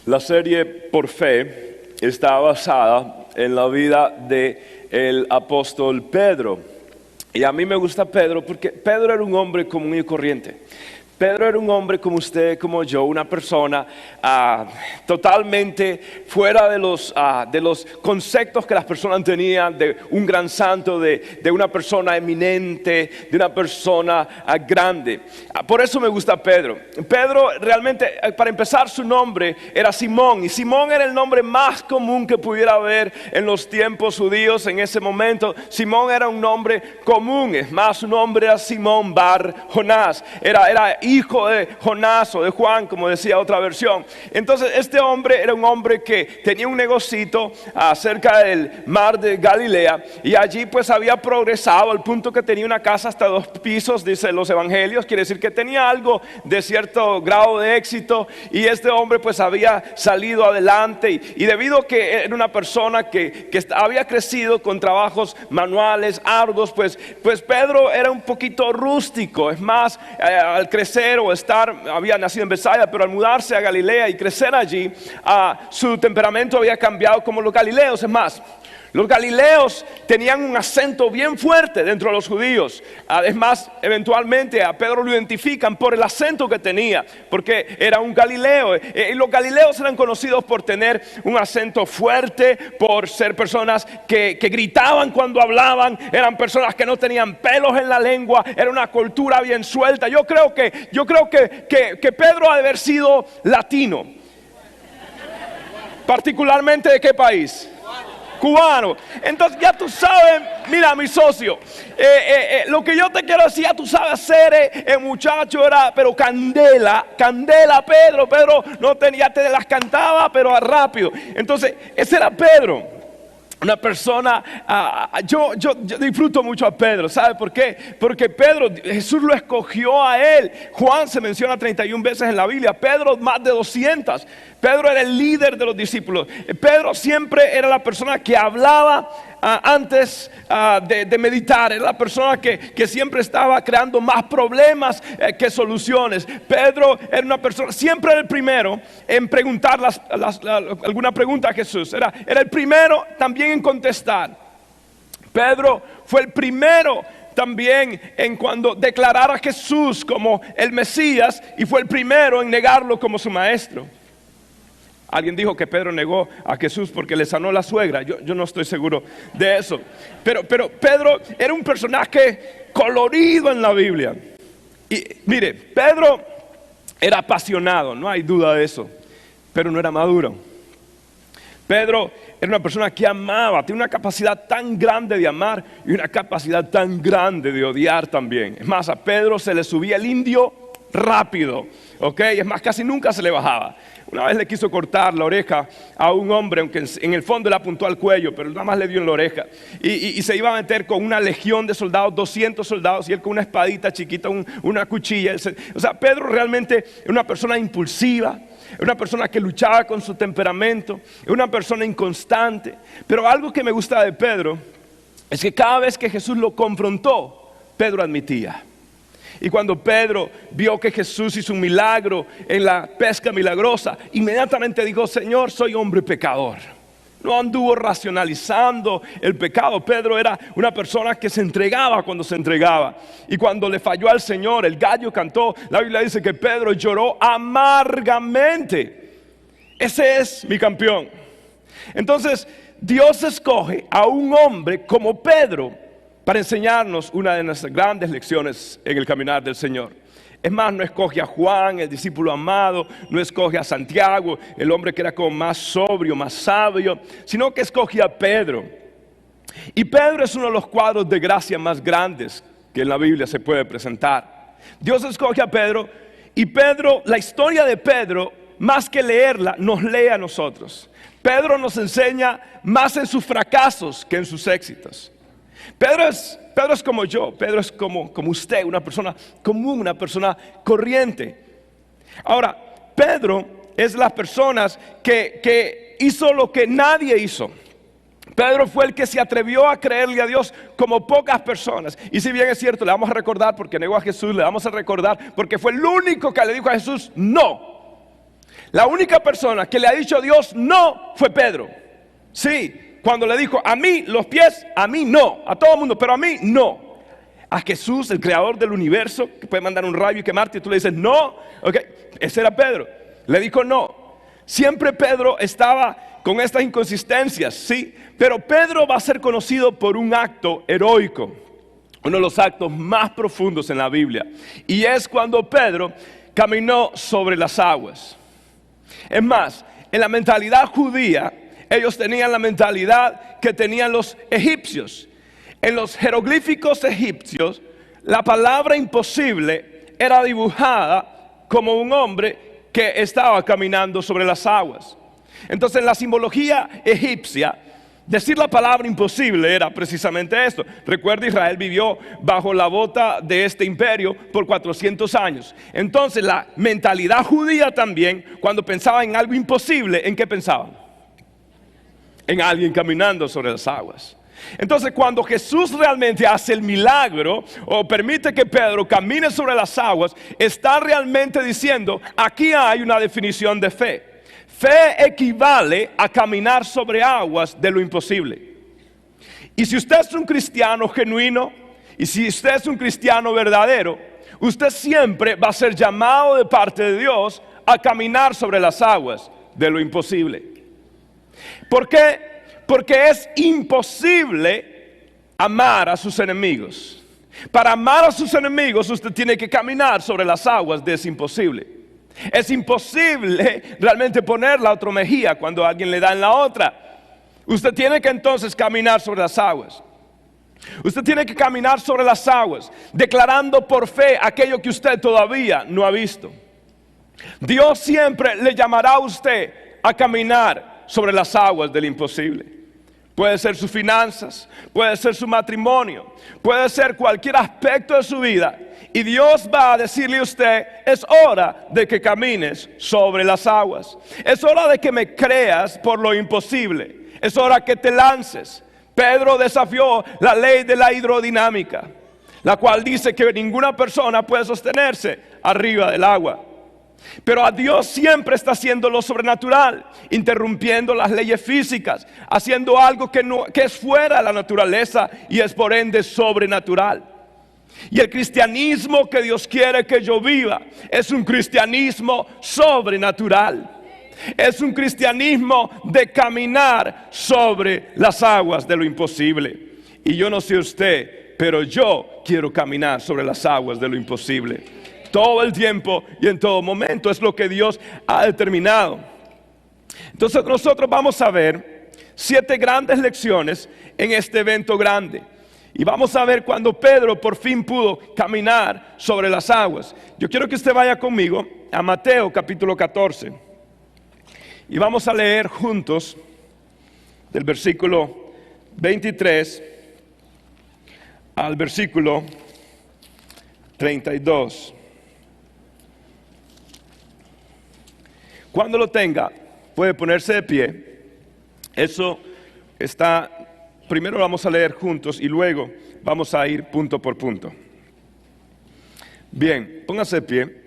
La serie Por Fe está basada en la vida del apóstol Pedro. Y a mí me gusta Pedro porque Pedro era un hombre común y corriente. Pedro era un hombre como usted, como yo, una persona totalmente fuera de los conceptos que las personas tenían de un gran santo, de una persona eminente, de una persona grande. Por eso me gusta Pedro. Pedro realmente, para empezar, su nombre era Simón, y Simón era el nombre más común que pudiera haber en los tiempos judíos en ese momento. Simón era un nombre común, es más, su nombre era Simón Bar Jonás, era hijo de Jonás o de Juan, como decía otra versión. Entonces este hombre era un hombre que tenía un negocito cerca del mar de Galilea, y allí pues había progresado al punto que tenía una casa hasta 2 pisos, dicen los evangelios. Quiere decir que tenía algo de cierto grado de éxito, y este hombre pues había salido adelante, y debido a que era una persona que había crecido con trabajos manuales arduos, pues Pedro era un poquito rústico. Es más, al crecer o había nacido en Bethsaida, pero al mudarse a Galilea y crecer allí, su temperamento había cambiado como los galileos. Es más, los galileos tenían un acento bien fuerte dentro de los judíos. Además, eventualmente a Pedro lo identifican por el acento que tenía, porque era un galileo. Y los galileos eran conocidos por tener un acento fuerte, por ser personas que gritaban cuando hablaban, eran personas que no tenían pelos en la lengua, era una cultura bien suelta. Yo creo que Pedro ha de haber sido latino. Particularmente, ¿de qué país? Cubano. Entonces ya tú sabes, mira mi socio, lo que yo te quiero decir, ya tú sabes hacer, el muchacho era pero candela Pedro no tenía, te las cantaba pero rápido. Entonces ese era Pedro. Una persona, yo disfruto mucho a Pedro. ¿Sabe por qué? Porque Pedro, Jesús lo escogió a él. Juan se menciona 31 veces en la Biblia, Pedro más de 200. Pedro era el líder de los discípulos. Pedro siempre era la persona que hablaba antes de meditar. Era la persona que siempre estaba creando más problemas que soluciones. Pedro era una persona, siempre era el primero en preguntar alguna pregunta a Jesús. Era el primero también en contestar. Pedro fue el primero también en cuando declarar a Jesús como el Mesías, y fue el primero en negarlo como su maestro. Alguien dijo que Pedro negó a Jesús porque le sanó la suegra. Yo no estoy seguro de eso. Pero Pedro era un personaje colorido en la Biblia. Y mire, Pedro era apasionado, no hay duda de eso, pero no era maduro. Pedro era una persona que amaba, tenía una capacidad tan grande de amar y una capacidad tan grande de odiar también. Es más, a Pedro se le subía el indio rápido, ¿ok? Es más, casi nunca se le bajaba. Una vez le quiso cortar la oreja a un hombre, aunque en el fondo le apuntó al cuello, pero nada más le dio en la oreja. Y se iba a meter con una legión de soldados, 200 soldados, y él con una espadita chiquita, una cuchilla. O sea, Pedro realmente era una persona impulsiva, era una persona que luchaba con su temperamento, era una persona inconstante. Pero algo que me gusta de Pedro es que cada vez que Jesús lo confrontó, Pedro admitía. Y cuando Pedro vio que Jesús hizo un milagro en la pesca milagrosa, inmediatamente dijo: Señor, soy hombre pecador. No anduvo racionalizando el pecado. Pedro era una persona que se entregaba cuando se entregaba. Y cuando le falló al Señor, el gallo cantó. La Biblia dice que Pedro lloró amargamente. Ese es mi campeón. Entonces Dios escoge a un hombre como Pedro para enseñarnos una de nuestras grandes lecciones en el caminar del Señor. Es más, no escoge a Juan, el discípulo amado, no escoge a Santiago, el hombre que era como más sobrio, más sabio, sino que escoge a Pedro. Y Pedro es uno de los cuadros de gracia más grandes que en la Biblia se puede presentar. Dios escoge a Pedro, y Pedro, la historia de Pedro, más que leerla, nos lee a nosotros. Pedro nos enseña más en sus fracasos que en sus éxitos. Pedro es como yo, Pedro es como usted, una persona común, una persona corriente. Ahora, Pedro es las personas que hizo lo que nadie hizo. Pedro fue el que se atrevió a creerle a Dios como pocas personas. Y si bien es cierto, le vamos a recordar porque negó a Jesús, le vamos a recordar porque fue el único que le dijo a Jesús no. La única persona que le ha dicho a Dios no fue Pedro. Sí, cuando le dijo, a mí los pies, a mí no, a todo el mundo, pero a mí no. A Jesús, el creador del universo, que puede mandar un rayo y quemarte, y tú le dices no, ok, ese era Pedro. Le dijo no. Siempre Pedro estaba con estas inconsistencias, sí, pero Pedro va a ser conocido por un acto heroico, uno de los actos más profundos en la Biblia, y es cuando Pedro caminó sobre las aguas. Es más, en la mentalidad judía, ellos tenían la mentalidad que tenían los egipcios. En los jeroglíficos egipcios, la palabra imposible era dibujada como un hombre que estaba caminando sobre las aguas. Entonces, en la simbología egipcia, decir la palabra imposible era precisamente esto. Recuerda, Israel vivió bajo la bota de este imperio por 400 años. Entonces, la mentalidad judía también, cuando pensaba en algo imposible, ¿en qué pensaban? En alguien caminando sobre las aguas. Entonces, cuando Jesús realmente hace el milagro o permite que Pedro camine sobre las aguas, está realmente diciendo, aquí hay una definición de fe. Fe equivale a caminar sobre aguas de lo imposible. Y si usted es un cristiano genuino, y si usted es un cristiano verdadero, usted siempre va a ser llamado de parte de Dios a caminar sobre las aguas de lo imposible. ¿Por qué? Porque es imposible amar a sus enemigos. Para amar a sus enemigos usted tiene que caminar sobre las aguas de ese imposible. Es imposible realmente poner la otra mejilla cuando alguien le da en la otra. Usted tiene que entonces caminar sobre las aguas. Usted tiene que caminar sobre las aguas, declarando por fe aquello que usted todavía no ha visto. Dios siempre le llamará a usted a caminar sobre las aguas del imposible. Puede ser sus finanzas, puede ser su matrimonio, puede ser cualquier aspecto de su vida. Y Dios va a decirle a usted, es hora de que camines sobre las aguas. Es hora de que me creas por lo imposible. Es hora que te lances. Pedro desafió la ley de la hidrodinámica, la cual dice que ninguna persona puede sostenerse arriba del agua. Pero a Dios siempre está haciendo lo sobrenatural, interrumpiendo las leyes físicas, haciendo algo que es fuera de la naturaleza y es por ende sobrenatural. Y el cristianismo que Dios quiere que yo viva es un cristianismo sobrenatural. Es un cristianismo de caminar sobre las aguas de lo imposible. Y yo no sé usted, pero yo quiero caminar sobre las aguas de lo imposible. Todo el tiempo y en todo momento es lo que Dios ha determinado. Entonces nosotros vamos a ver 7 grandes lecciones en este evento grande. Y vamos a ver cuando Pedro por fin pudo caminar sobre las aguas. Yo quiero que usted vaya conmigo a Mateo capítulo 14. Y vamos a leer juntos del versículo 23 al versículo 32. Cuando lo tenga, puede ponerse de pie. Eso está, primero lo vamos a leer juntos y luego vamos a ir punto por punto. Bien, póngase de pie,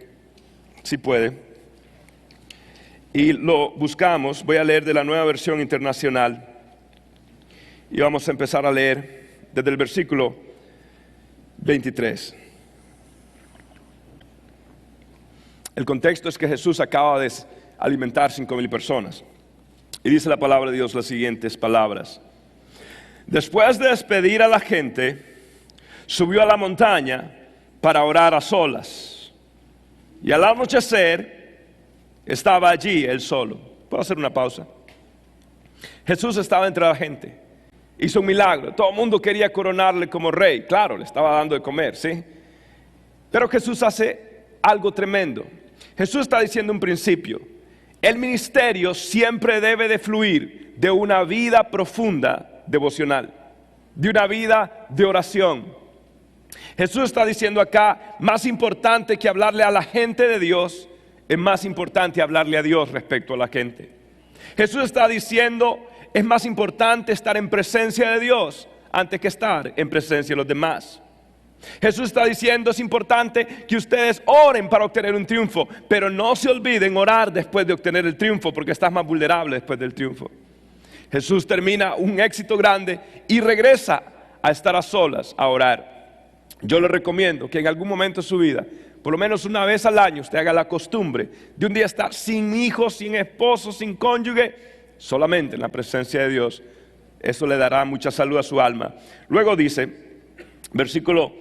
si puede. Y lo buscamos, voy a leer de la Nueva Versión Internacional. Y vamos a empezar a leer desde el versículo 23. El contexto es que Jesús acaba de alimentar 5,000 personas. Y dice la palabra de Dios las siguientes palabras. Después de despedir a la gente, subió a la montaña para orar a solas. Y al anochecer, estaba allí él solo. ¿Puedo hacer una pausa? Jesús estaba entre la gente. Hizo un milagro. Todo el mundo quería coronarle como rey. Claro, le estaba dando de comer, ¿sí? Pero Jesús hace algo tremendo. Jesús está diciendo un principio. El ministerio siempre debe de fluir de una vida profunda devocional, de una vida de oración. Jesús está diciendo acá, más importante que hablarle a la gente de Dios, es más importante hablarle a Dios respecto a la gente. Jesús está diciendo, es más importante estar en presencia de Dios antes que estar en presencia de los demás. Jesús está diciendo, es importante que ustedes oren para obtener un triunfo, pero no se olviden orar después de obtener el triunfo, porque estás más vulnerable después del triunfo. Jesús termina un éxito grande y regresa a estar a solas a orar. Yo le recomiendo que en algún momento de su vida, por lo menos una vez al año, usted haga la costumbre de un día estar sin hijos, sin esposo, sin cónyuge, solamente en la presencia de Dios. Eso le dará mucha salud a su alma. Luego dice, versículo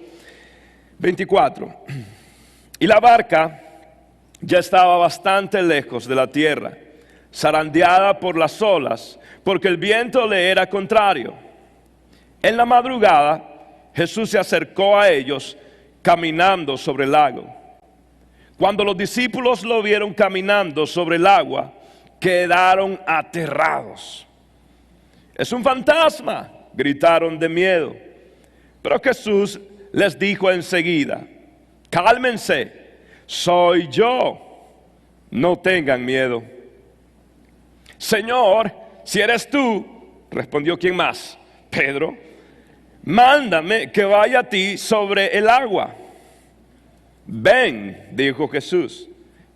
24, y la barca ya estaba bastante lejos de la tierra, zarandeada por las olas, porque el viento le era contrario. En la madrugada, Jesús se acercó a ellos caminando sobre el lago. Cuando los discípulos lo vieron caminando sobre el agua, quedaron aterrados. «Es un fantasma», gritaron de miedo. Pero Jesús les dijo enseguida, «Cálmense, soy yo, no tengan miedo». «Señor, si eres tú», respondió ¿quién más? Pedro, «mándame que vaya a ti sobre el agua». «Ven», dijo Jesús.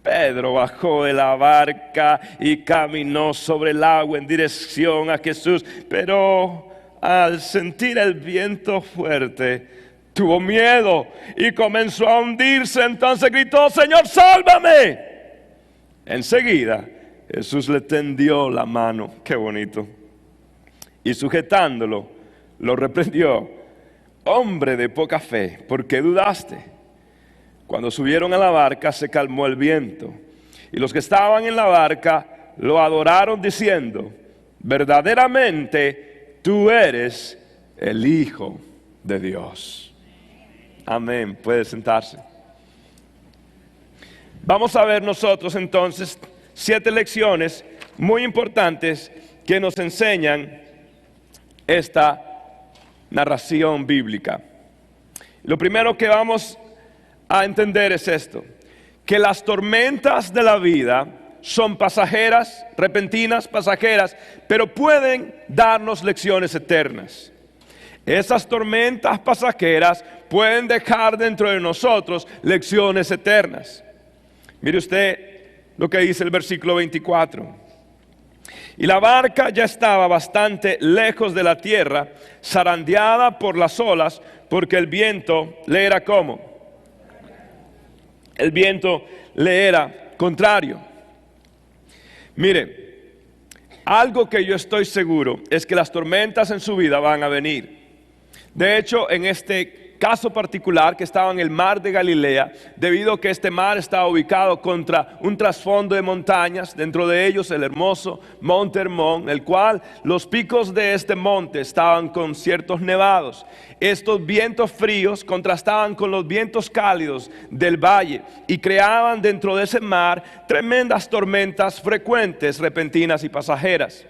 Pedro bajó de la barca y caminó sobre el agua en dirección a Jesús, pero al sentir el viento fuerte, tuvo miedo y comenzó a hundirse. Entonces gritó, «Señor, sálvame». Enseguida Jesús le tendió la mano, qué bonito, y sujetándolo, lo reprendió. «Hombre de poca fe, ¿por qué dudaste?». Cuando subieron a la barca se calmó el viento, y los que estaban en la barca lo adoraron diciendo, «Verdaderamente tú eres el Hijo de Dios». Amén. Puede sentarse. Vamos a ver nosotros entonces 7 lecciones muy importantes que nos enseñan esta narración bíblica. Lo primero que vamos a entender es esto, que las tormentas de la vida son pasajeras, repentinas, pasajeras, pero pueden darnos lecciones eternas. Esas tormentas pasajeras pueden dejar dentro de nosotros lecciones eternas. Mire usted lo que dice el versículo 24. Y la barca ya estaba bastante lejos de la tierra, zarandeada por las olas, porque el viento le era ¿cómo? El viento le era contrario. Mire, algo que yo estoy seguro es que las tormentas en su vida van a venir. De hecho, en este caso particular que estaba en el mar de Galilea, debido a que este mar estaba ubicado contra un trasfondo de montañas, dentro de ellos el hermoso Monte Hermón, el cual los picos de este monte estaban con ciertos nevados. Estos vientos fríos contrastaban con los vientos cálidos del valle y creaban dentro de ese mar tremendas tormentas frecuentes, repentinas y pasajeras.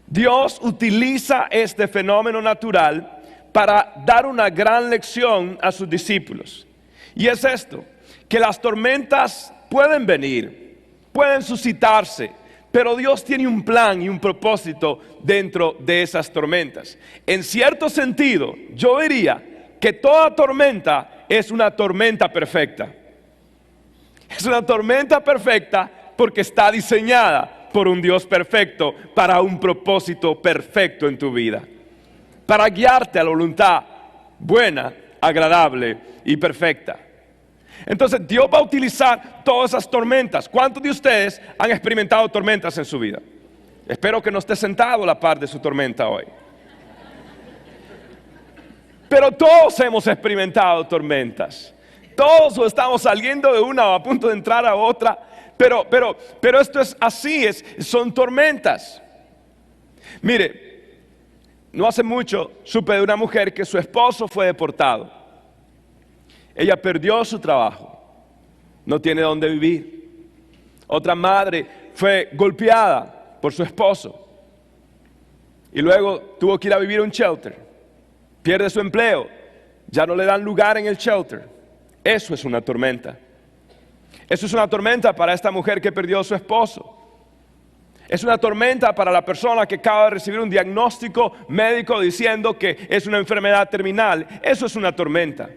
Dios utiliza este fenómeno natural para dar una gran lección a sus discípulos. Y es esto, que las tormentas pueden venir, pueden suscitarse, pero Dios tiene un plan y un propósito dentro de esas tormentas. En cierto sentido, yo diría que toda tormenta es una tormenta perfecta. Es una tormenta perfecta porque está diseñada por un Dios perfecto para un propósito perfecto en tu vida, para guiarte a la voluntad buena, agradable y perfecta. Entonces Dios va a utilizar todas esas tormentas. ¿Cuántos de ustedes han experimentado tormentas en su vida? Espero que no esté sentado a la par de su tormenta hoy. Pero todos hemos experimentado tormentas. Todos estamos saliendo de una o a punto de entrar a otra. Pero esto es así, son tormentas. Mire, no hace mucho supe de una mujer que su esposo fue deportado. Ella perdió su trabajo, no tiene dónde vivir. Otra madre fue golpeada por su esposo y luego tuvo que ir a vivir a un shelter. Pierde su empleo, ya no le dan lugar en el shelter. Eso es una tormenta. Eso es una tormenta para esta mujer que perdió a su esposo. Es una tormenta para la persona que acaba de recibir un diagnóstico médico diciendo que es una enfermedad terminal. Eso es una tormenta.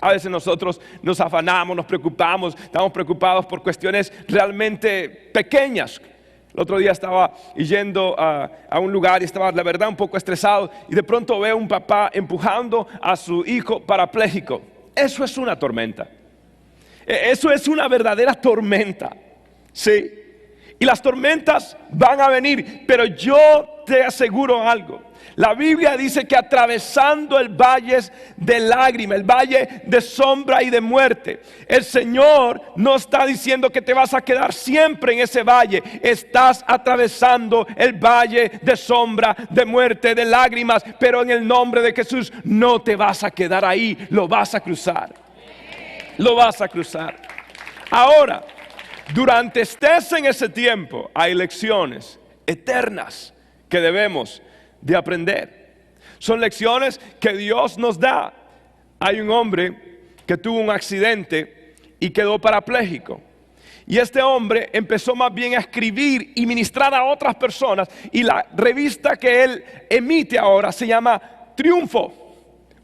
A veces nosotros nos afanamos, nos preocupamos, estamos preocupados por cuestiones realmente pequeñas. El otro día estaba yendo a un lugar y estaba, la verdad, un poco estresado. Y de pronto veo un papá empujando a su hijo parapléjico. Eso es una tormenta. Eso es una verdadera tormenta. Sí. Y las tormentas van a venir, pero yo te aseguro algo. La Biblia dice que atravesando el valle de lágrimas, el valle de sombra y de muerte, el Señor no está diciendo que te vas a quedar siempre en ese valle. Estás atravesando el valle de sombra, de muerte, de lágrimas, pero en el nombre de Jesús no te vas a quedar ahí, lo vas a cruzar. Lo vas a cruzar. Ahora, durante estés en ese tiempo, hay lecciones eternas que debemos de aprender. Son lecciones que Dios nos da. Hay un hombre que tuvo un accidente y quedó parapléjico. Y este hombre empezó más bien a escribir y ministrar a otras personas. Y la revista que él emite ahora se llama Triunfo.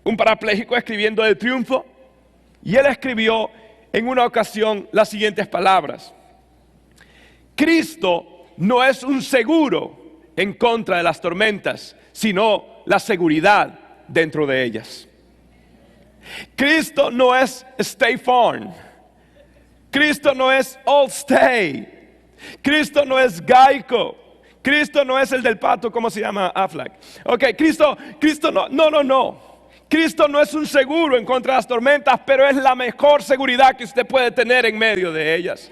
Un parapléjico escribiendo de triunfo. Y él escribió en una ocasión las siguientes palabras: Cristo no es un seguro en contra de las tormentas, sino la seguridad dentro de ellas. Cristo no es State Farm. Cristo no es Allstate. Cristo no es Geico. Cristo no es el del pato, ¿cómo se llama? Aflac. Ok, Cristo no. Cristo no es un seguro en contra de las tormentas, pero es la mejor seguridad que usted puede tener en medio de ellas.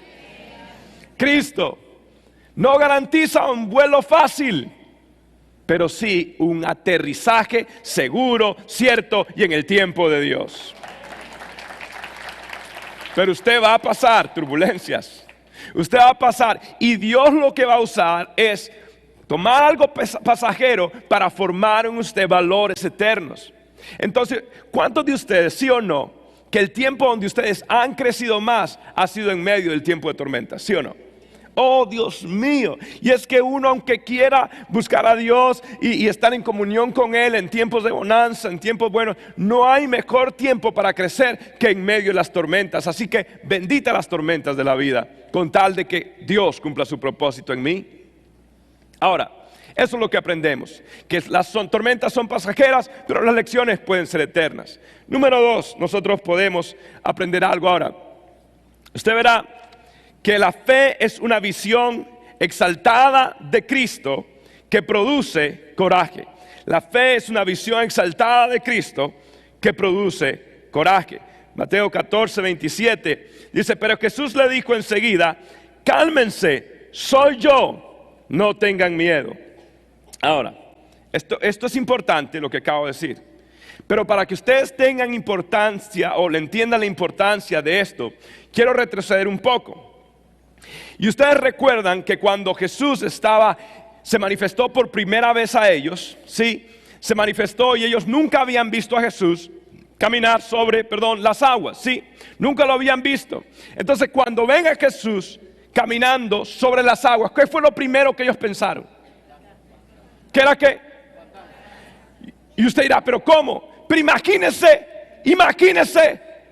Cristo no garantiza un vuelo fácil, pero sí un aterrizaje seguro, cierto y en el tiempo de Dios. Pero usted va a pasar turbulencias. Usted va a pasar, y Dios lo que va a usar es tomar algo pasajero para formar en usted valores eternos. Entonces, ¿cuántos de ustedes, sí o no, que el tiempo donde ustedes han crecido más ha sido en medio del tiempo de tormenta? ¿Sí o no? Oh, Dios mío. Y es que uno, aunque quiera buscar a Dios y estar en comunión con Él en tiempos de bonanza, en tiempos buenos, no hay mejor tiempo para crecer que en medio de las tormentas. Así que bendita las tormentas de la vida, con tal de que Dios cumpla su propósito en mí. Ahora, eso es lo que aprendemos, que las tormentas son pasajeras, pero las lecciones pueden ser eternas. Número 2, nosotros podemos aprender algo ahora. Usted verá que la fe es una visión exaltada de Cristo que produce coraje. La fe es una visión exaltada de Cristo que produce coraje. Mateo 14:27 dice: pero Jesús le dijo enseguida: cálmense, soy yo, no tengan miedo. Ahora, esto es importante lo que acabo de decir, pero para que ustedes tengan importancia o le entiendan la importancia de esto, quiero retroceder un poco. Y ustedes recuerdan que cuando Jesús se manifestó por primera vez a ellos, ¿sí? Se manifestó y ellos nunca habían visto a Jesús caminar sobre, las aguas, ¿sí? Nunca lo habían visto. Entonces, cuando ven a Jesús caminando sobre las aguas, ¿qué fue lo primero que ellos pensaron? ¿Qué era qué? Y usted dirá, ¿pero cómo? Pero imagínese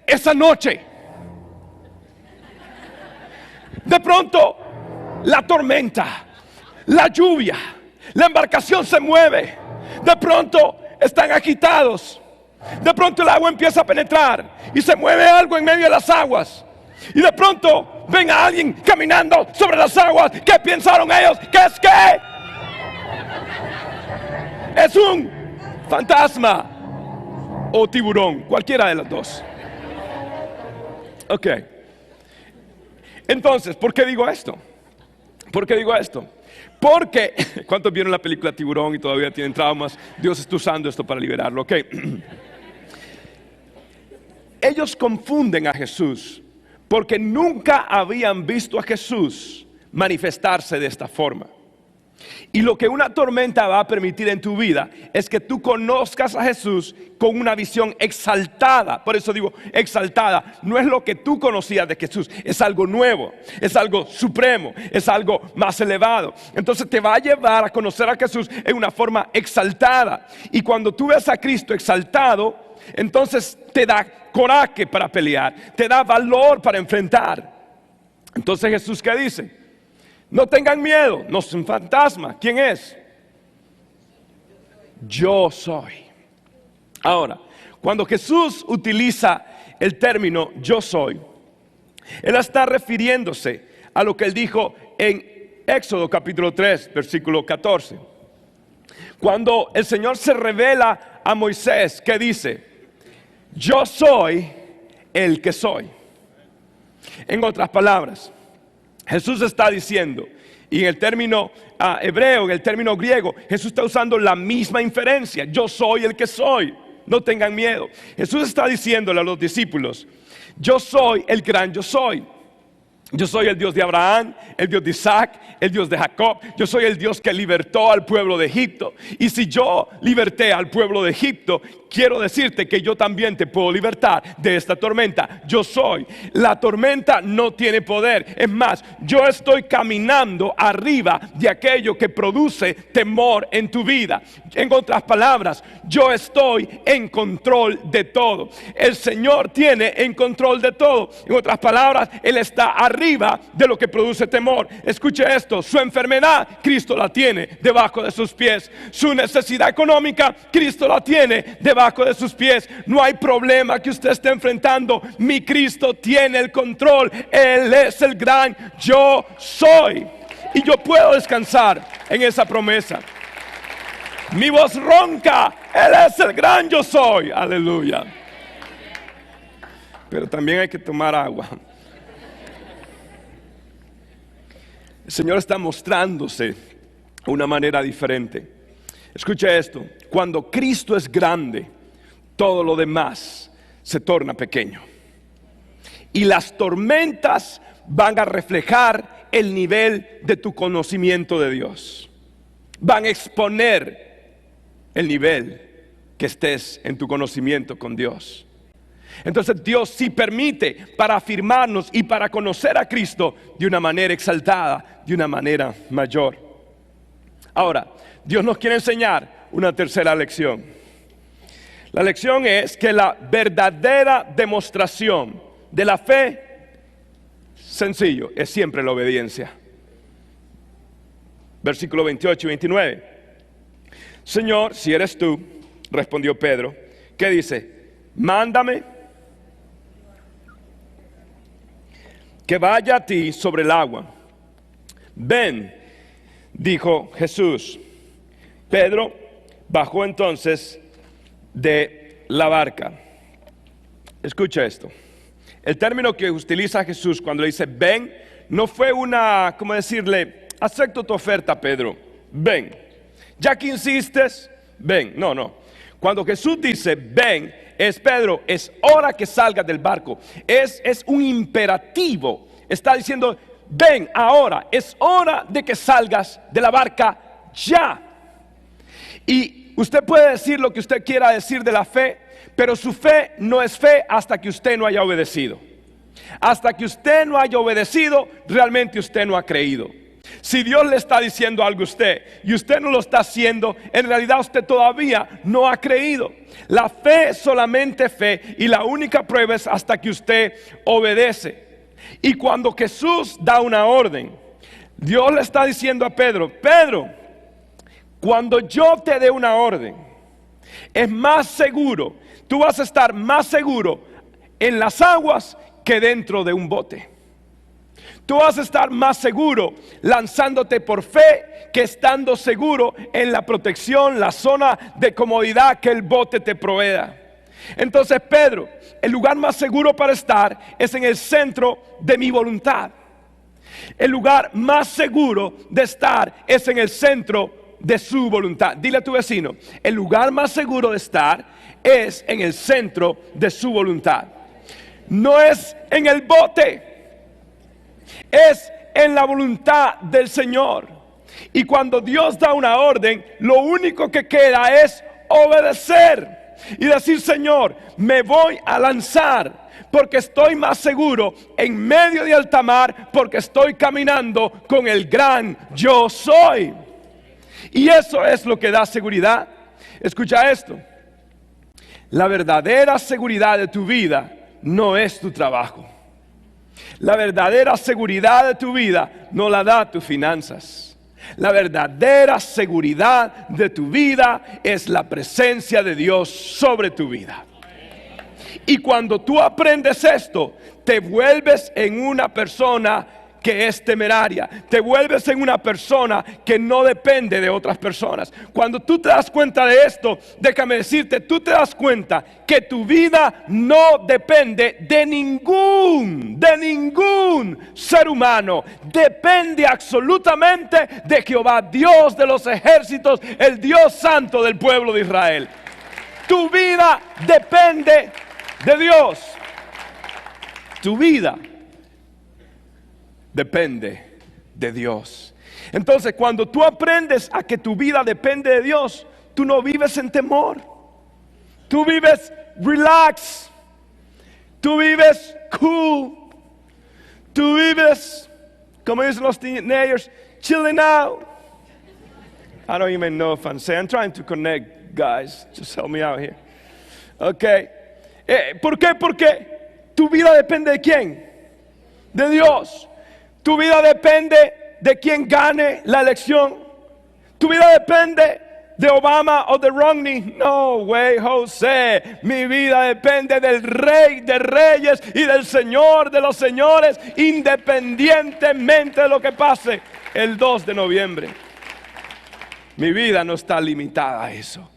esa noche. De pronto, la tormenta, la lluvia, la embarcación se mueve. De pronto, están agitados. De pronto el agua empieza a penetrar y se mueve algo en medio de las aguas. Y de pronto, ven a alguien caminando sobre las aguas. ¿Qué pensaron ellos? ¿Qué es qué? Es un fantasma o tiburón, cualquiera de las dos. Ok. Entonces, ¿por qué digo esto? Porque, ¿cuántos vieron la película Tiburón y todavía tienen traumas? Dios está usando esto para liberarlo, ok. Ellos confunden a Jesús porque nunca habían visto a Jesús manifestarse de esta forma. Y lo que una tormenta va a permitir en tu vida es que tú conozcas a Jesús con una visión exaltada. Por eso digo exaltada. No es lo que tú conocías de Jesús, es algo nuevo, es algo supremo, es algo más elevado. Entonces te va a llevar a conocer a Jesús en una forma exaltada. Y cuando tú ves a Cristo exaltado, entonces te da coraje para pelear, te da valor para enfrentar. Entonces Jesús, ¿qué dice? No tengan miedo, no es un fantasma. ¿Quién es? Yo soy. Ahora, cuando Jesús utiliza el término yo soy, Él está refiriéndose a lo que Él dijo en Éxodo capítulo 3, versículo 14. Cuando el Señor se revela a Moisés, ¿qué dice? Yo soy el que soy. En otras palabras, Jesús está diciendo, y en el término hebreo, en el término griego, Jesús está usando la misma inferencia. Yo soy el que soy, no tengan miedo. Jesús está diciéndole a los discípulos, yo soy el gran yo soy. Yo soy el Dios de Abraham, el Dios de Isaac, el Dios de Jacob. Yo soy el Dios que libertó al pueblo de Egipto. Y si yo liberté al pueblo de Egipto, quiero decirte que yo también te puedo libertar de esta tormenta. Yo soy. La tormenta no tiene poder. Es más, yo estoy caminando arriba de aquello que produce temor en tu vida. En otras palabras, yo estoy en control de todo. El Señor tiene en control de todo. En otras palabras, Él está arriba de lo que produce temor. Escuche esto, su enfermedad, Cristo la tiene debajo de sus pies. Su necesidad económica, Cristo la tiene debajo de sus pies. No hay problema que usted esté enfrentando, mi Cristo tiene el control. Él es el gran yo soy. Y yo puedo descansar en esa promesa. Mi voz ronca, Él es el gran yo soy. Aleluya. Pero también hay que tomar agua. El Señor está mostrándose de una manera diferente. Escuche esto, cuando Cristo es grande, todo lo demás se torna pequeño. Y las tormentas van a reflejar el nivel de tu conocimiento de Dios. Van a exponer el nivel que estés en tu conocimiento con Dios. Entonces Dios sí permite para afirmarnos y para conocer a Cristo de una manera exaltada, de una manera mayor. Ahora, Dios nos quiere enseñar una tercera lección. La lección es que la verdadera demostración de la fe, sencillo, es siempre la obediencia. Versículo 28 y 29. Señor, si eres tú, respondió Pedro, ¿qué dice? Mándame que vaya a ti sobre el agua. Ven, dijo Jesús. Pedro bajó entonces de la barca. Escucha esto. El término que utiliza Jesús cuando le dice ven, no fue una, ¿cómo decirle? Acepto tu oferta, Pedro. Ven. Ya que insistes, ven. No. Cuando Jesús dice ven, es Pedro, es hora que salgas del barco. Es un imperativo. Está diciendo, ven ahora, es hora de que salgas de la barca ya. Y usted puede decir lo que usted quiera decir de la fe, pero su fe no es fe hasta que usted no haya obedecido. Hasta que usted no haya obedecido, realmente usted no ha creído. Si Dios le está diciendo algo a usted y usted no lo está haciendo, en realidad usted todavía no ha creído. La fe es solamente fe y la única prueba es hasta que usted obedece. Y cuando Jesús da una orden, Dios le está diciendo a Pedro, Pedro, cuando yo te dé una orden, es más seguro, tú vas a estar más seguro en las aguas que dentro de un bote. Tú vas a estar más seguro lanzándote por fe que estando seguro en la protección, la zona de comodidad que el bote te provea. Entonces, Pedro, el lugar más seguro para estar es en el centro de mi voluntad. El lugar más seguro de estar es en el centro de su voluntad. Dile a tu vecino, el lugar más seguro de estar es en el centro de su voluntad. No es en el bote. Es en la voluntad del Señor. Y cuando Dios da una orden, lo único que queda es obedecer y decir: Señor, me voy a lanzar porque estoy más seguro en medio de alta mar, porque estoy caminando con el gran yo soy. Y eso es lo que da seguridad. Escucha esto: la verdadera seguridad de tu vida no es tu trabajo. La verdadera seguridad de tu vida no la da tus finanzas. La verdadera seguridad de tu vida es la presencia de Dios sobre tu vida. Y cuando tú aprendes esto, te vuelves en una persona que es temeraria. Te vuelves en una persona que no depende de otras personas. Cuando tú te das cuenta de esto, déjame decirte, tú te das cuenta que tu vida no depende de ningún ser humano. Depende absolutamente de Jehová, Dios de los ejércitos, el Dios santo del pueblo de Israel. Tu vida depende de Dios. Tu vida depende de Dios. Entonces, cuando tú aprendes a que tu vida depende de Dios, tú no vives en temor. Tú vives relax. Tú vives cool. Tú vives, como dicen los teenagers, chilling out. I don't even know if I'm saying. I'm trying to connect, guys. Just help me out here. Okay. ¿Por qué? Porque tu vida depende de ¿quién? De Dios. Tu vida depende de quién gane la elección. Tu vida depende de Obama o de Romney. No way, José. Mi vida depende del Rey de Reyes y del Señor de los Señores, independientemente de lo que pase el 2 de noviembre. Mi vida no está limitada a eso.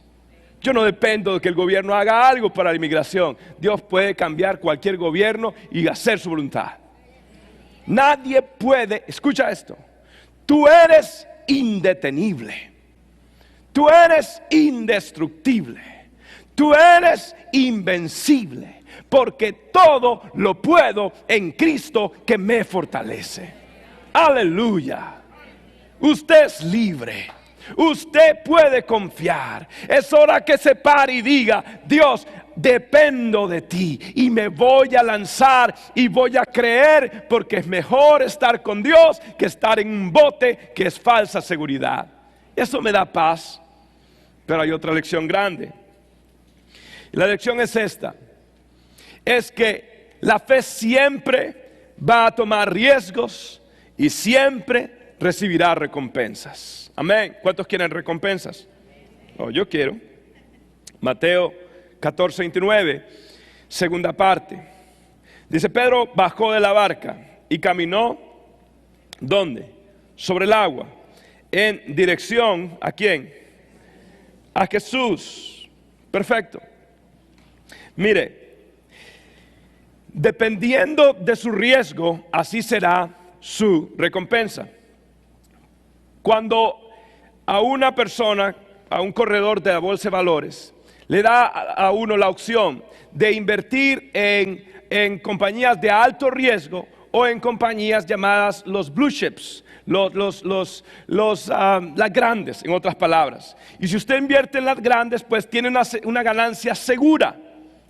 Yo no dependo de que el gobierno haga algo para la inmigración. Dios puede cambiar cualquier gobierno y hacer su voluntad. Nadie puede, escucha esto, tú eres indetenible, tú eres indestructible, tú eres invencible, porque todo lo puedo en Cristo que me fortalece. Aleluya. Usted es libre. Usted puede confiar. Es hora que se pare y diga: Dios, dependo de ti y me voy a lanzar y voy a creer, porque es mejor estar con Dios que estar en un bote que es falsa seguridad. Eso me da paz. Pero hay otra lección grande. La lección es esta: es que la fe siempre va a tomar riesgos y siempre recibirá recompensas. Amén. ¿Cuántos quieren recompensas? Oh, yo quiero. Mateo 14:29, segunda parte. Dice: Pedro bajó de la barca y caminó, ¿dónde? Sobre el agua, en dirección ¿a quién? A Jesús. Perfecto. Mire, dependiendo de su riesgo, así será su recompensa. Cuando a una persona, a un corredor de la bolsa de valores, le da a uno la opción de invertir en compañías de alto riesgo o en compañías llamadas los blue chips, las grandes, en otras palabras. Y si usted invierte en las grandes, pues tiene una ganancia segura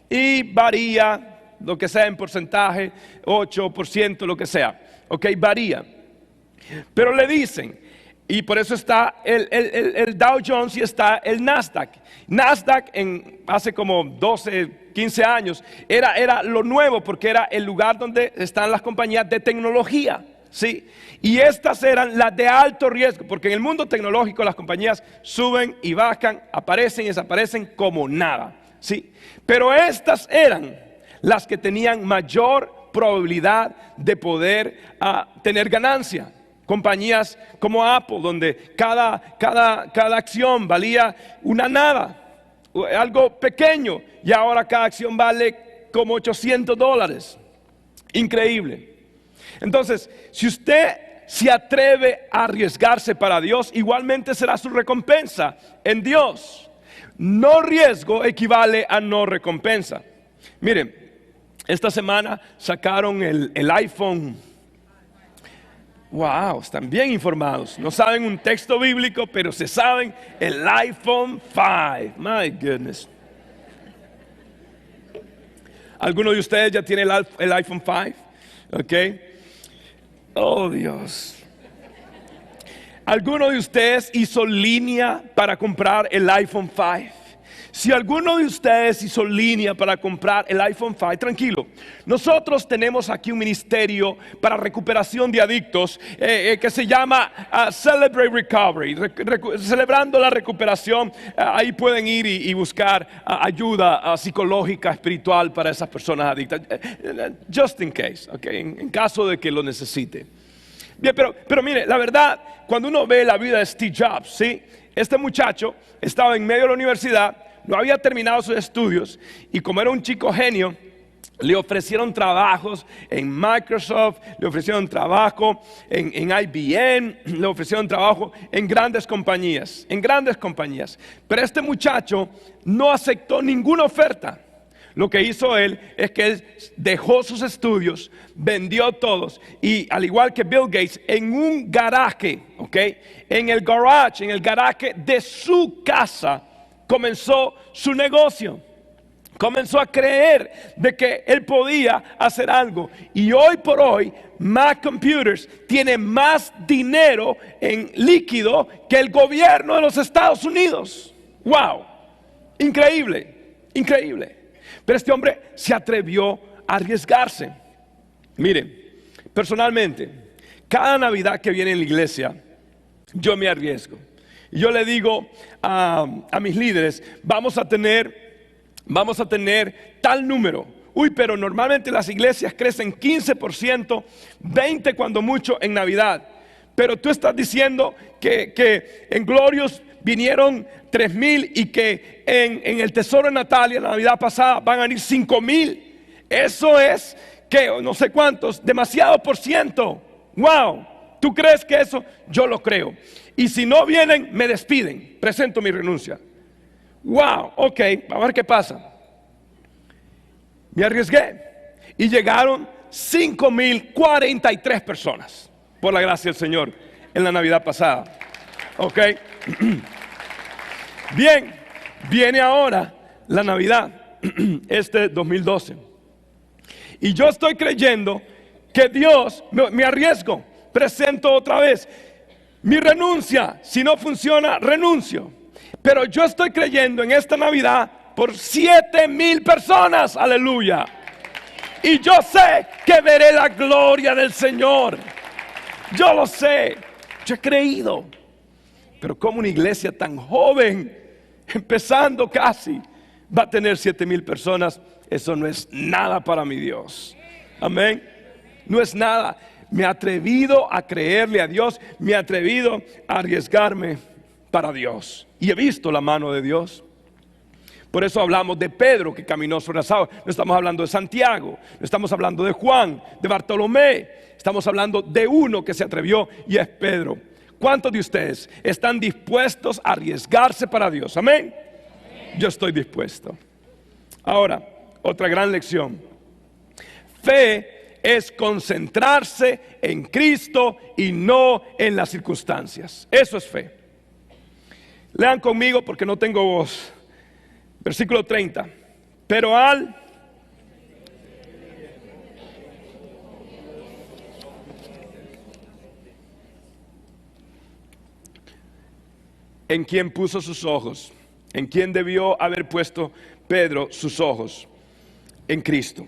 y varía lo que sea en porcentaje, 8%, lo que sea. Ok, varía. Pero le dicen, y por eso está el Dow Jones y está el Nasdaq. Nasdaq hace como 12, 15 años era lo nuevo, porque era el lugar donde están las compañías de tecnología, ¿sí? Y estas eran las de alto riesgo, porque en el mundo tecnológico las compañías suben y bajan, aparecen y desaparecen como nada, ¿sí? Pero estas eran las que tenían mayor probabilidad de poder tener ganancia. Compañías como Apple, donde cada acción valía una nada, algo pequeño, y ahora cada acción vale como $800. Increíble. Entonces, si usted se atreve a arriesgarse para Dios, igualmente será su recompensa en Dios. No riesgo equivale a no recompensa. Miren, esta semana sacaron el iPhone Wow, están bien informados. No saben un texto bíblico, pero se saben el iPhone 5. My goodness. ¿Alguno de ustedes ya tiene el iPhone 5? Ok. Oh, Dios. ¿Alguno de ustedes hizo línea para comprar el iPhone 5? Si alguno de ustedes hizo línea para comprar el iPhone 5, tranquilo. Nosotros tenemos aquí un ministerio para recuperación de adictos que se llama Celebrate Recovery. Celebrando la recuperación, ahí pueden ir y buscar ayuda psicológica, espiritual para esas personas adictas. Just in case, okay, en caso de que lo necesite. Bien, pero mire, la verdad, cuando uno ve la vida de Steve Jobs, ¿sí? Este muchacho estaba en medio de la universidad, no había terminado sus estudios y como era un chico genio, le ofrecieron trabajos en Microsoft, le ofrecieron trabajo en IBM, le ofrecieron trabajo en grandes compañías. Pero este muchacho no aceptó ninguna oferta. Lo que hizo él es que él dejó sus estudios, vendió todos y al igual que Bill Gates, en un garaje, en el garaje de su casa, comenzó su negocio. Comenzó a creer de que él podía hacer algo. Y hoy por hoy, Mac Computers tiene más dinero en líquido que el gobierno de los Estados Unidos. ¡Wow! Increíble, increíble. Pero este hombre se atrevió a arriesgarse. Miren, personalmente, cada Navidad que viene en la iglesia, yo me arriesgo. Y yo le digo a mis líderes, vamos a tener tal número. Uy, pero normalmente las iglesias crecen 15%, 20% cuando mucho en Navidad. Pero tú estás diciendo que en Glorious vinieron 3,000 y que en el Tesoro de Natalia, la Navidad pasada, van a venir 5,000. Eso es que no sé cuántos, demasiado por ciento. Wow, ¿tú crees que eso? Yo lo creo. Y si no vienen, me despiden. Presento mi renuncia. Wow, ok, a ver qué pasa. Me arriesgué y llegaron 5,043 personas, por la gracia del Señor, en la Navidad pasada. Ok. Bien, viene ahora la Navidad, 2012. Y yo estoy creyendo que Dios, me arriesgo, presento otra vez mi renuncia. Si no funciona, renuncio. Pero yo estoy creyendo en esta Navidad por 7,000 personas, aleluya. Y yo sé que veré la gloria del Señor. Yo lo sé, yo he creído. Pero como una iglesia tan joven, empezando casi, va a tener 7,000 personas, eso no es nada para mi Dios. Amén. No es nada. Me he atrevido a creerle a Dios, me he atrevido a arriesgarme para Dios. Y he visto la mano de Dios. Por eso hablamos de Pedro que caminó sobre las aguas. No estamos hablando de Santiago, no estamos hablando de Juan, de Bartolomé. Estamos hablando de uno que se atrevió y es Pedro. ¿Cuántos de ustedes están dispuestos a arriesgarse para Dios? Amén. Yo estoy dispuesto. Ahora, otra gran lección. Fe es concentrarse en Cristo y no en las circunstancias. Eso es fe. Lean conmigo porque no tengo voz. Versículo 30. Pero ¿en quién puso sus ojos? ¿En quién debió haber puesto Pedro sus ojos? En Cristo.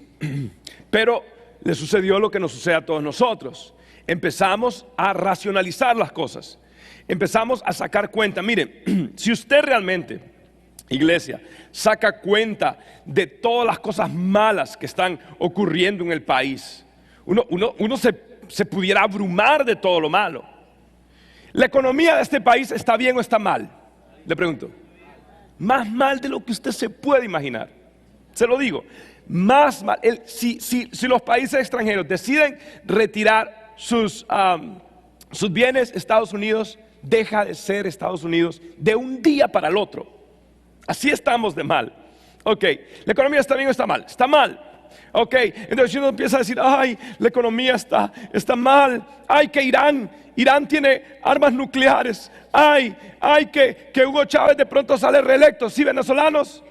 Pero le sucedió lo que nos sucede a todos nosotros. Empezamos a racionalizar las cosas. Empezamos a sacar cuenta. Miren, si usted realmente, iglesia, saca cuenta de todas las cosas malas que están ocurriendo en el país, uno se pudiera abrumar de todo lo malo. ¿La economía de este país está bien o está mal? Le pregunto. Más mal de lo que usted se puede imaginar. Se lo digo. Más mal. Si los países extranjeros deciden retirar sus bienes, Estados Unidos deja de ser Estados Unidos de un día para el otro. Así estamos de mal. Ok, ¿la economía está bien o está mal? Está mal. Ok, entonces uno empieza a decir, ay, la economía está mal. Ay, que Irán tiene armas nucleares. Ay, que Hugo Chávez de pronto sale reelecto. ¿Sí, venezolanos?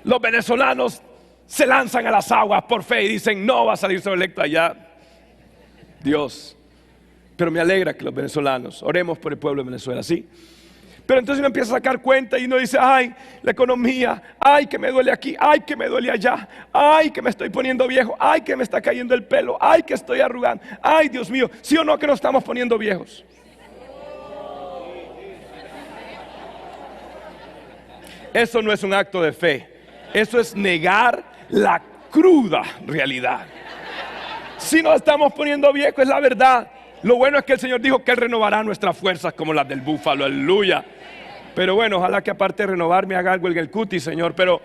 Los venezolanos se lanzan a las aguas por fe y dicen, no va a salir reelecto allá. Dios. Pero me alegra que los venezolanos, oremos por el pueblo de Venezuela, ¿sí? Pero entonces uno empieza a sacar cuenta y uno dice, ay, la economía, ay, que me duele aquí, ay, que me duele allá, ay, que me estoy poniendo viejo, ay, que me está cayendo el pelo, ay, que estoy arrugando, ay, Dios mío, ¿sí o no que nos estamos poniendo viejos? Eso no es un acto de fe, eso es negar la cruda realidad. Si nos estamos poniendo viejos, es la verdad. Lo bueno es que el Señor dijo que Él renovará nuestras fuerzas como las del búfalo, aleluya. Pero bueno, ojalá que aparte de renovar me haga algo en el cutis, Señor. Pero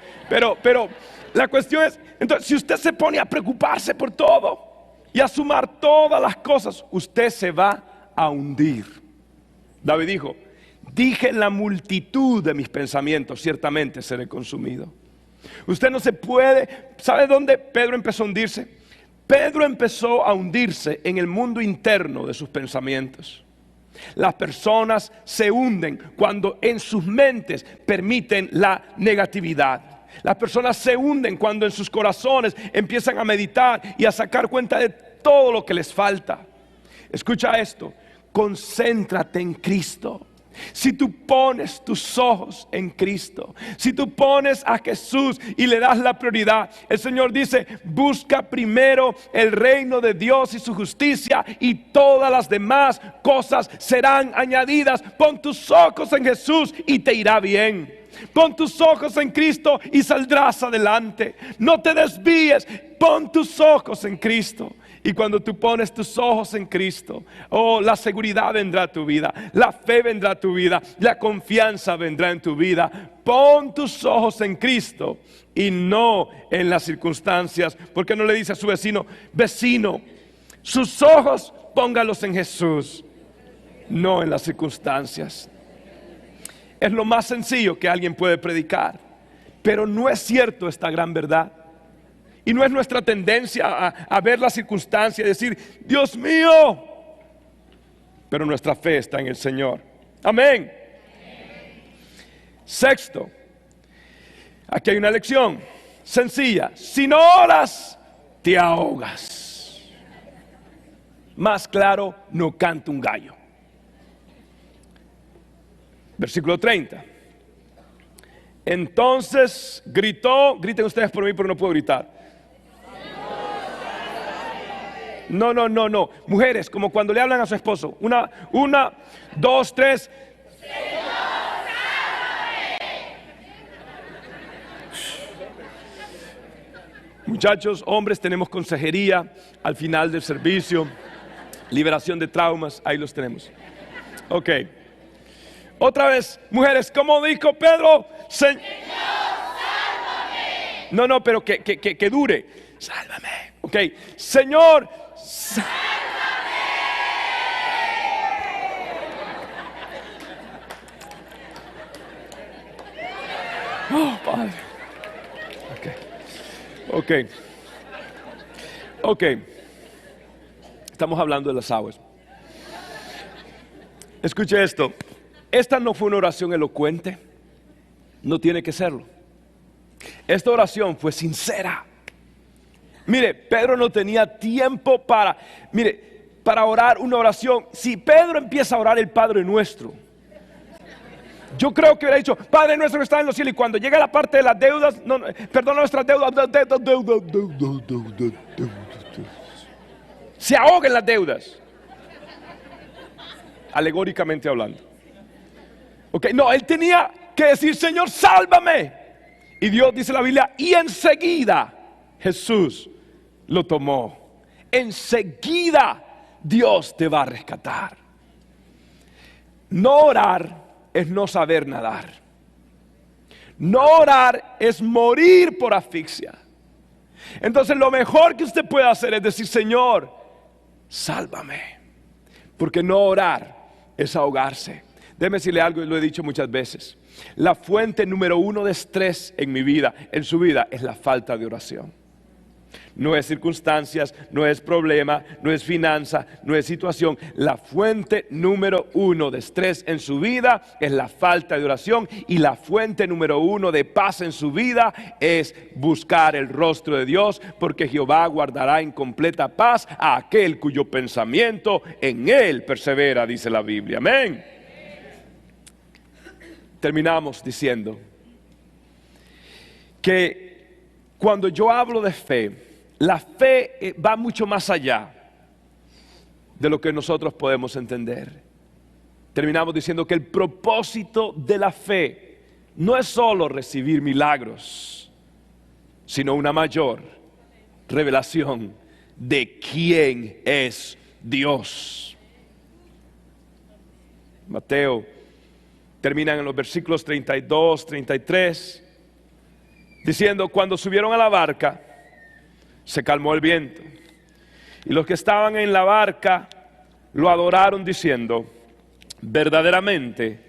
la cuestión es, entonces, si usted se pone a preocuparse por todo y a sumar todas las cosas, usted se va a hundir. David dijo, dije en la multitud de mis pensamientos, ciertamente seré consumido. Usted no se puede, ¿sabe dónde Pedro empezó a hundirse? Pedro empezó a hundirse en el mundo interno de sus pensamientos. Las personas se hunden cuando en sus mentes permiten la negatividad. Las personas se hunden cuando en sus corazones empiezan a meditar y a sacar cuenta de todo lo que les falta. Escucha esto, concéntrate en Cristo. Si tú pones tus ojos en Cristo, si tú pones a Jesús y le das la prioridad, el Señor dice, busca primero el reino de Dios y su justicia y todas las demás cosas serán añadidas. Pon tus ojos en Jesús y te irá bien. Pon tus ojos en Cristo y saldrás adelante. No te desvíes, pon tus ojos en Cristo. Y cuando tú pones tus ojos en Cristo, oh, la seguridad vendrá a tu vida, la fe vendrá a tu vida, la confianza vendrá en tu vida. Pon tus ojos en Cristo y no en las circunstancias. ¿Por qué no le dice a su vecino, vecino, sus ojos póngalos en Jesús, no en las circunstancias? Es lo más sencillo que alguien puede predicar, pero no es cierto esta gran verdad. Y no es nuestra tendencia a ver la circunstancia y decir, Dios mío, pero nuestra fe está en el Señor. Amén. Sexto, aquí hay una lección sencilla. Si no oras, te ahogas. Más claro, no canta un gallo. Versículo 30. Entonces griten ustedes por mí porque no puedo gritar. No. Mujeres, como cuando le hablan a su esposo. Una, dos, tres. Muchachos, hombres, tenemos consejería al final del servicio. Liberación de traumas, ahí los tenemos. Ok. Otra vez, mujeres, como dijo Pedro, Señor, sálvame. No, pero que dure. Sálvame. Ok, Señor, sálvame. Oh, Padre. Ok. Estamos hablando de las aguas. Escuche esto. Esta no fue una oración elocuente. No tiene que serlo. Esta oración fue sincera. Mire, Pedro no tenía tiempo para orar una oración. Si Pedro empieza a orar el Padre Nuestro, yo creo que hubiera dicho, Padre Nuestro que está en los cielos, y cuando llega la parte de las deudas, perdona nuestras deudas, se ahoga en las deudas, alegóricamente hablando. No, él tenía que decir, Señor, sálvame. Y Dios, dice la Biblia, y enseguida Jesús lo tomó. Enseguida Dios te va a rescatar. No orar es no saber nadar. No orar es morir por asfixia. Entonces lo mejor que usted puede hacer es decir, Señor, sálvame. Porque no orar es ahogarse. Déjeme decirle algo, y lo he dicho muchas veces. La fuente número uno de estrés en mi vida, en su vida, es la falta de oración. No es circunstancias, no es problema, no es finanza, no es situación. La fuente número uno de estrés en su vida es la falta de oración. Y la fuente número uno de paz en su vida es buscar el rostro de Dios. Porque Jehová guardará en completa paz a aquel cuyo pensamiento en Él persevera, dice la Biblia. Amén. Terminamos diciendo que cuando yo hablo de fe, la fe va mucho más allá de lo que nosotros podemos entender. Terminamos diciendo que el propósito de la fe no es solo recibir milagros, sino una mayor revelación de quién es Dios. Mateo termina en los versículos 32, 33, diciendo: cuando subieron a la barca, se calmó el viento, y los que estaban en la barca lo adoraron diciendo: verdaderamente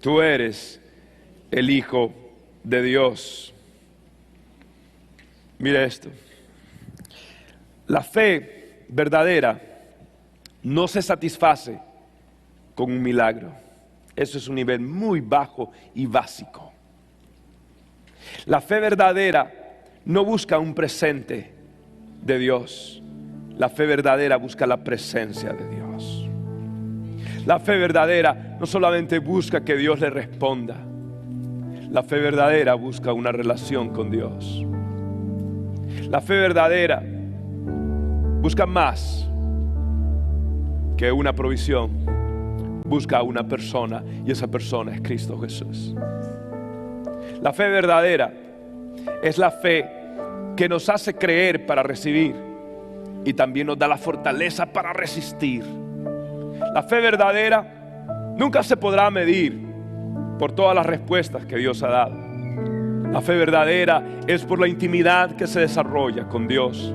tú eres el Hijo de Dios. Mire esto: la fe verdadera no se satisface con un milagro. Eso es un nivel muy bajo y básico. La fe verdadera no busca un presente de Dios. La fe verdadera busca la presencia de Dios. La fe verdadera no solamente busca que Dios le responda. La fe verdadera busca una relación con Dios. La fe verdadera busca más que una provisión. Busca a una persona, y esa persona es Cristo Jesús. La fe verdadera es la fe que nos hace creer para recibir y también nos da la fortaleza para resistir. La fe verdadera nunca se podrá medir por todas las respuestas que Dios ha dado. La fe verdadera es por la intimidad que se desarrolla con Dios.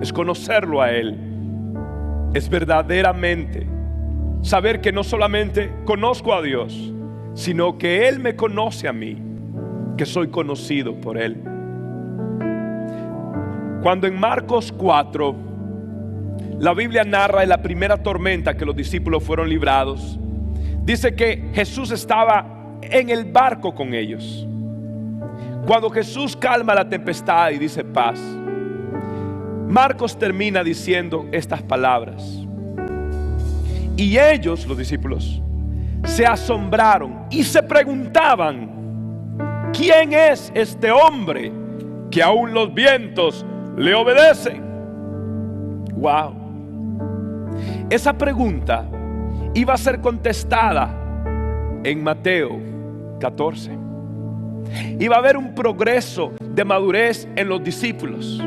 Es conocerlo a Él. Es verdaderamente saber que no solamente conozco a Dios, sino que Él me conoce a mí, que soy conocido por Él. Cuando en Marcos 4 la Biblia narra la primera tormenta que los discípulos fueron librados, dice que Jesús estaba en el barco con ellos. Cuando Jesús calma la tempestad y dice paz, Marcos termina diciendo estas palabras: y ellos, los discípulos, se asombraron y se preguntaban: ¿quién es este hombre que aún los vientos le obedecen? Wow. Esa pregunta iba a ser contestada en Mateo 14. Iba a haber un progreso de madurez en los discípulos.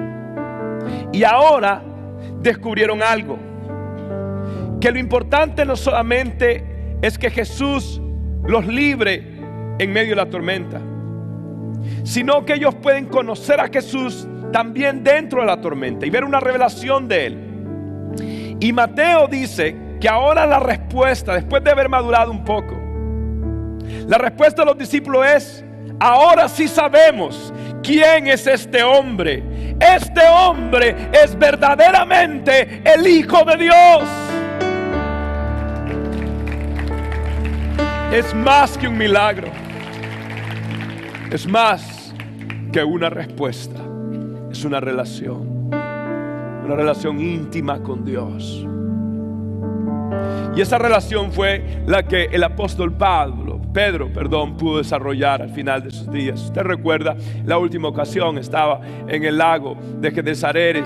Y ahora descubrieron algo: que lo importante no solamente es que Jesús los libre en medio de la tormenta, sino que ellos pueden conocer a Jesús también dentro de la tormenta y ver una revelación de Él. Y Mateo dice que ahora la respuesta, después de haber madurado un poco, la respuesta de los discípulos es: ahora sí sabemos quién es este hombre. Este hombre es verdaderamente el Hijo de Dios. Es más que un milagro. Es más que una respuesta. Es una relación íntima con Dios. Y esa relación fue la que el apóstol Pedro, pudo desarrollar al final de sus días. Usted recuerda la última ocasión, estaba en el lago de Genesaret,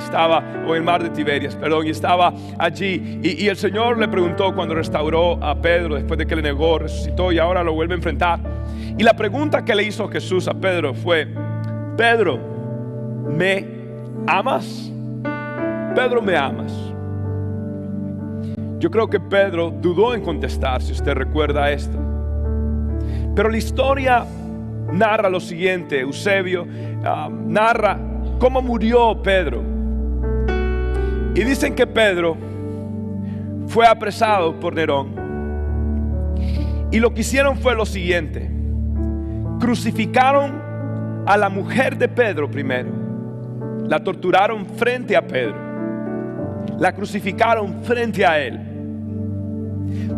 o en el mar de Tiberias, y estaba allí. Y el Señor le preguntó cuando restauró a Pedro, después de que le negó, resucitó y ahora lo vuelve a enfrentar. Y la pregunta que le hizo Jesús a Pedro fue: Pedro, ¿me amas? Pedro, ¿me amas? Yo creo que Pedro dudó en contestar, si usted recuerda esto. Pero la historia narra lo siguiente. Eusebio narra cómo murió Pedro. Y dicen que Pedro fue apresado por Nerón. Y lo que hicieron fue lo siguiente: crucificaron a la mujer de Pedro primero, la torturaron frente a Pedro, la crucificaron frente a él.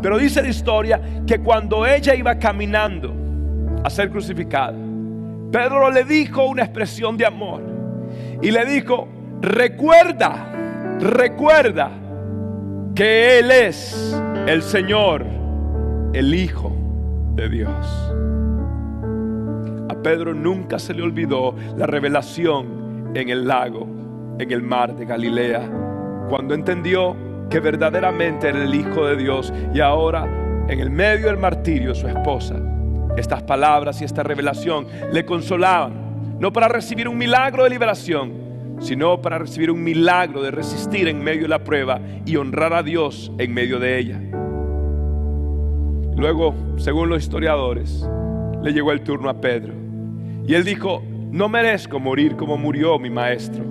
Pero dice la historia que cuando ella iba caminando a ser crucificada, Pedro le dijo una expresión de amor y le dijo: recuerda que Él es el Señor, el Hijo de Dios. A Pedro nunca se le olvidó la revelación en el lago, en el mar de Galilea, cuando entendió que verdaderamente era el Hijo de Dios. Y ahora, en el medio del martirio, su esposa, estas palabras y esta revelación le consolaban, no para recibir un milagro de liberación, sino para recibir un milagro de resistir en medio de la prueba y honrar a Dios en medio de ella. Luego, según los historiadores, le llegó el turno a Pedro y él dijo: no merezco morir como murió mi maestro,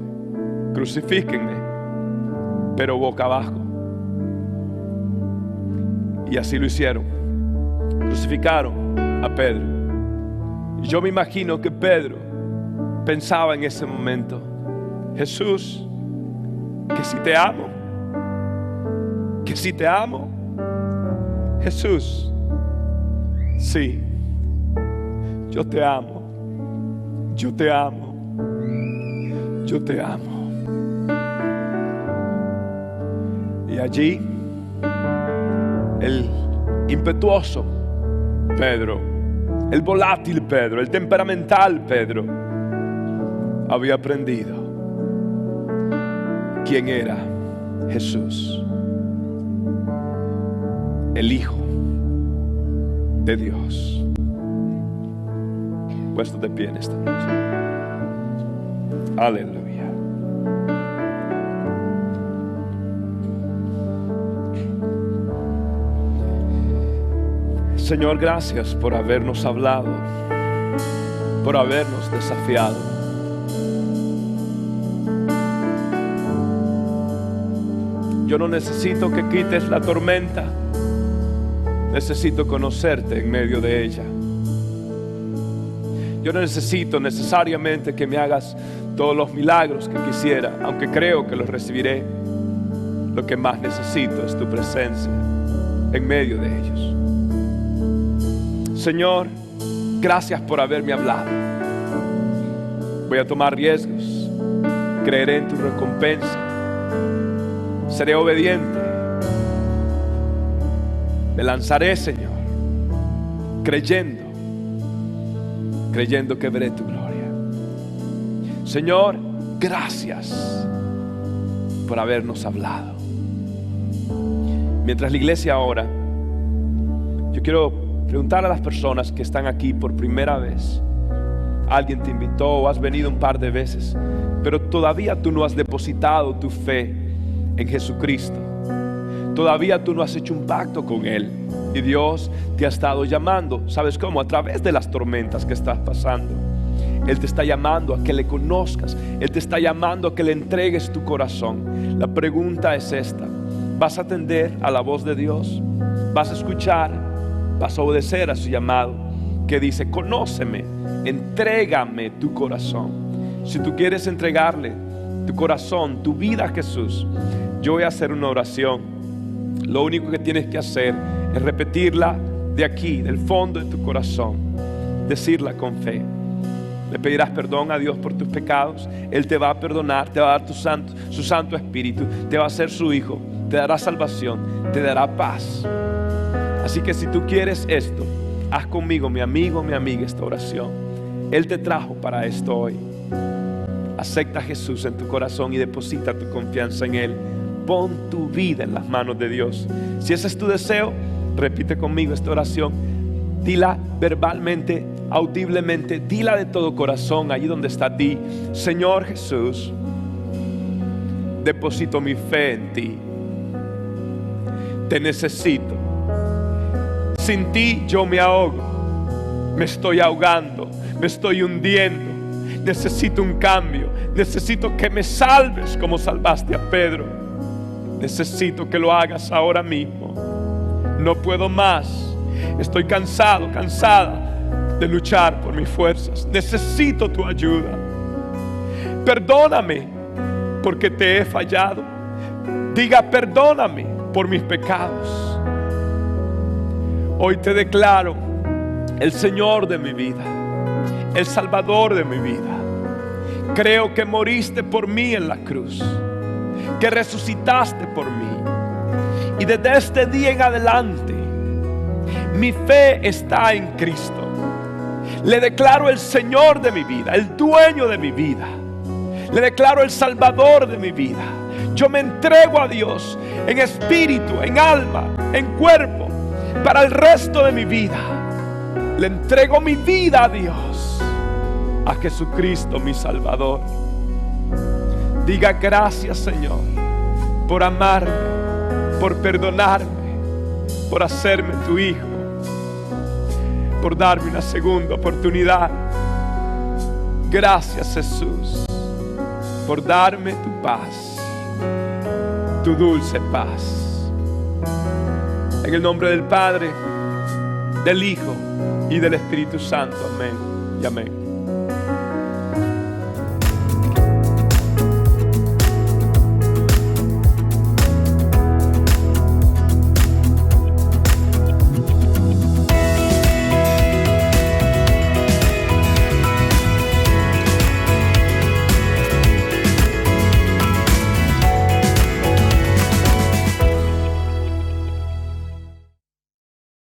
crucifíquenme, pero boca abajo. Y así lo hicieron, crucificaron a Pedro. Y yo me imagino que Pedro pensaba en ese momento: Jesús, que si te amo, Jesús, sí, yo te amo, yo te amo, yo te amo. Y allí el impetuoso Pedro, el volátil Pedro, el temperamental Pedro, había aprendido quién era Jesús, el Hijo de Dios. Puesto de pie en esta noche. Aleluya. Señor, gracias por habernos hablado, por habernos desafiado. Yo no necesito que quites la tormenta, necesito conocerte en medio de ella. Yo no necesito necesariamente que me hagas todos los milagros que quisiera, aunque creo que los recibiré. Lo que más necesito es tu presencia en medio de ellos. Señor, gracias por haberme hablado. Voy a tomar riesgos, creeré en tu recompensa, seré obediente, me lanzaré, Señor, creyendo que veré tu gloria. Señor, gracias por habernos hablado. Mientras la iglesia ora, yo quiero preguntar a las personas que están aquí por primera vez. Alguien te invitó o has venido un par de veces, pero todavía tú no has depositado tu fe en Jesucristo. Todavía tú no has hecho un pacto con Él y Dios te ha estado llamando. ¿Sabes cómo? A través de las tormentas que estás pasando. Él te está llamando a que le conozcas. Él te está llamando a que le entregues tu corazón. La pregunta es esta: ¿vas a atender a la voz de Dios? ¿Vas a escuchar? ¿Vas a obedecer a su llamado que dice: conóceme, entrégame tu corazón? Si tú quieres entregarle tu corazón, tu vida a Jesús, yo voy a hacer una oración. Lo único que tienes que hacer es repetirla de aquí, del fondo de tu corazón, decirla con fe. Le pedirás perdón a Dios por tus pecados. Él te va a perdonar, te va a dar su Santo Espíritu, te va a hacer su Hijo, te dará salvación, te dará paz. Así que si tú quieres esto, haz conmigo, mi amigo, mi amiga, esta oración. Él te trajo para esto hoy. Acepta a Jesús en tu corazón y deposita tu confianza en Él. Pon tu vida en las manos de Dios. Si ese es tu deseo, repite conmigo esta oración. Dila verbalmente, audiblemente, dila de todo corazón allí donde está ti. Señor Jesús, deposito mi fe en ti. Te necesito. Sin ti yo me ahogo, me estoy ahogando, me estoy hundiendo. Necesito un cambio, necesito que me salves como salvaste a Pedro. Necesito que lo hagas ahora mismo. No puedo más, Estoy cansado, cansada de luchar por mis fuerzas. Necesito tu ayuda. Perdóname porque te he fallado. Diga: perdóname por mis pecados. Hoy te declaro el Señor de mi vida, el Salvador de mi vida. Creo que moriste por mí en la cruz, que resucitaste por mí. Y desde este día en adelante, mi fe está en Cristo. Le declaro el Señor de mi vida, el dueño de mi vida. Le declaro el Salvador de mi vida. Yo me entrego a Dios en espíritu, en alma, en cuerpo, para el resto de mi vida. Le entrego mi vida a Dios, a Jesucristo mi Salvador. Diga: gracias, Señor, por amarme, por perdonarme, por hacerme tu hijo, por darme una segunda oportunidad. Gracias, Jesús, por darme tu paz, tu dulce paz. En el nombre del Padre, del Hijo y del Espíritu Santo. Amén y amén.